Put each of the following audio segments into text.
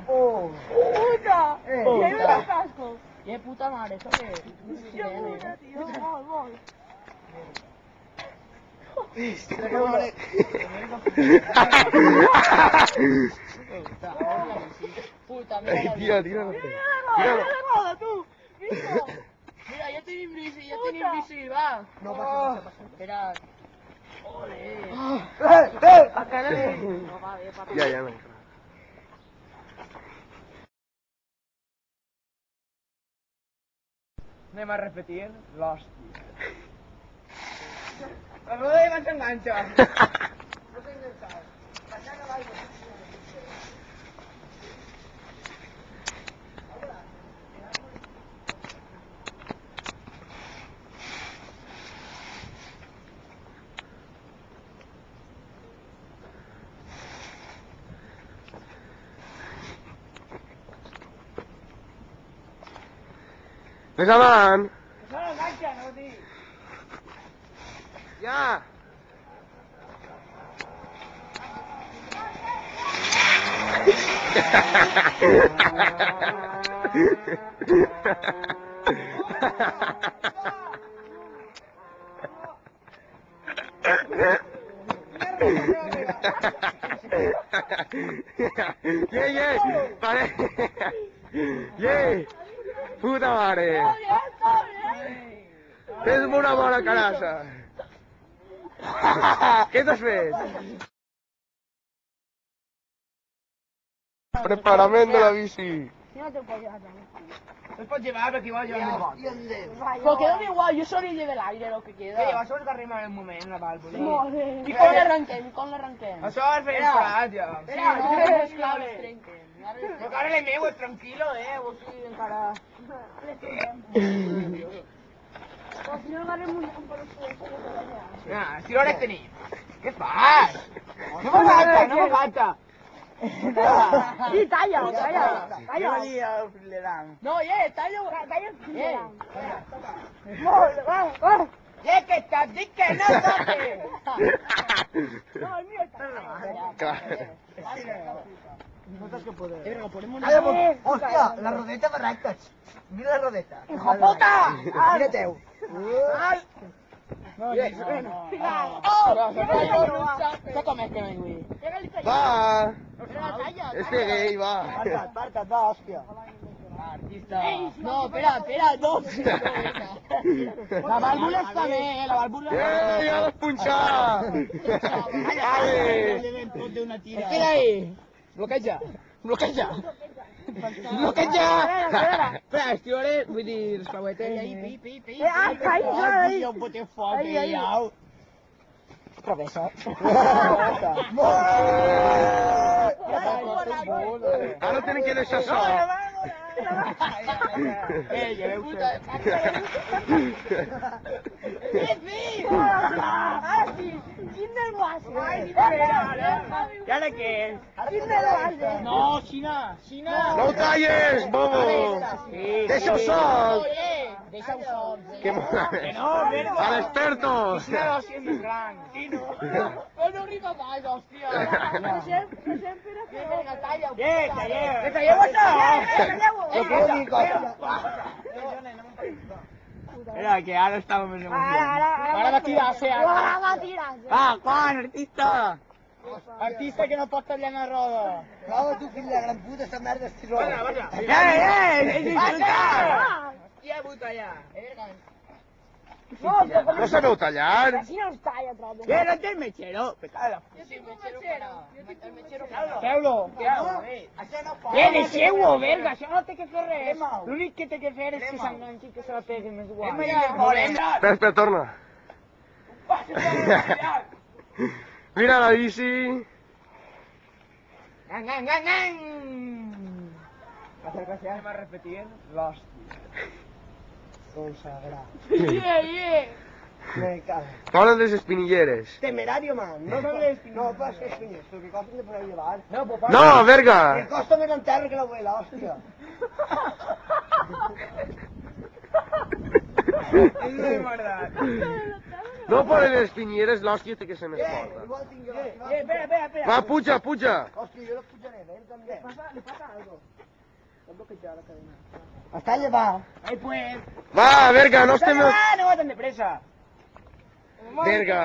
Puta! Tiene el casco. ¡Qué puta madre! ¿Eso qué es? ¡Qué puta, tío! ¡Voy! Puta, mira. Tíralo. ¡Tíralo, tú! ¡Mismo! Mira, ya tiene invisible, va. No pasa. Espera. Ole. Acá no le... No, va, para. Ya, no. Anem a repetir l'hòstia. La roda de mans enganxa. No sé enganxar. Passant a l'aigua. Més avant. Això no enganxa, no dir. Ja. Pare. Puta mare. Fes una bona carassa. Què t'has fet? Preparament de la bici. Si no te puedo llevar también. No es pot llevar perquè va llevar més bon. Pero quedó igual, yo solo lleve el aire lo que Sí, queda. això és que arriba en el moment, la vàlvula. Joder. Y con l'arrenquem. Això és fer esperat, ja. Sí, no, es claro, les trenquen. Però que ara le meu és tranquilo, vos sí, encara... O si no agarrem un por el Ah, si l'hores tenim. Què fas? No me falta, no me falta. Sí, talla. No, talla. Va. Que estàs dit que no toques. No, el mío está. Nosaltres que podem. Lo ponemos Hòstia, la rodeta va recta. Mira la rodeta. ¡Hijo puta! Mira teu. No, ¿Qué comes que me güey? Va. Talla. Este gay, va. Aparta't, va, hòstia. Artista. No, espera, no. La válvula está bien, la válvula. Ja l'has punxat! Ponte una tira. Espera ahí. Bloqueja. Bloqueja. Espera, estiore, vull dir, les clauetes. Pi. Ahí. Un pote foc, Ahí. au. Travessa. Ara tenen que deixar sol. Lleveu Ahora sí. ¿Quién me lo hace? ¿Y ahora qué? ¿Quién me lo hace? No, Xina. No ho talles, bobo! Deixa-ho sol! Deixa-ho sol. Que Que no, verga. a l'experto! Xina no, si és més gran. Però no arriba mai, hòstia. Vinga, talla. Que talleu això! Lo puedo dir cosa. Era que ara estàvem en emoció. Ara va tirar-se. Ahora va a tirarse. Va, Juan, artista! Artista que no pot tallar una roda. Clau, tu, fill de gran puta, esta merda és tirona. És insultar! Qui ha hagut allà? No sabeu tallar? Así no está ya atrás. ¿Qué? ¿No el mechero? Pecada. Jo tinc un mechero. El mechero Feu-lo. Què, deixeu-ho, verga, això no té que fer res. L'únic que té que fer és que s'enganxi, que se la pegui més guai. Espera, torna. Mira la bici. Anem a repetir l'hòstia. Consagrat. Me cago. Fora les espinilleres. Temerario, man. No son les espines. No, pues es espines. Lo que costen de poder llevar. No, pues No, El verga! costo me lo enterro que la abuela, hostia. És de verdad. No poden les pinyeres, l'hòstia té que ser més forta. Igual tinc jo. Espera. Va, puja, puja. Hòstia, jo no pujaré, ell també. Le pasa algo. Está bloqueada la cadena. Està llevat. Ai, pues... Va, verga, no estem... No va tan de pressa. Verga.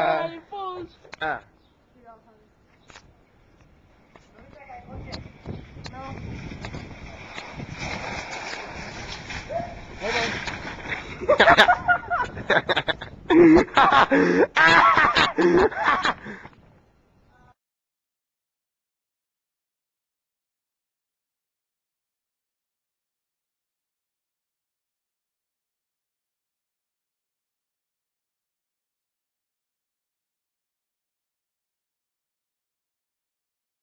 Ah.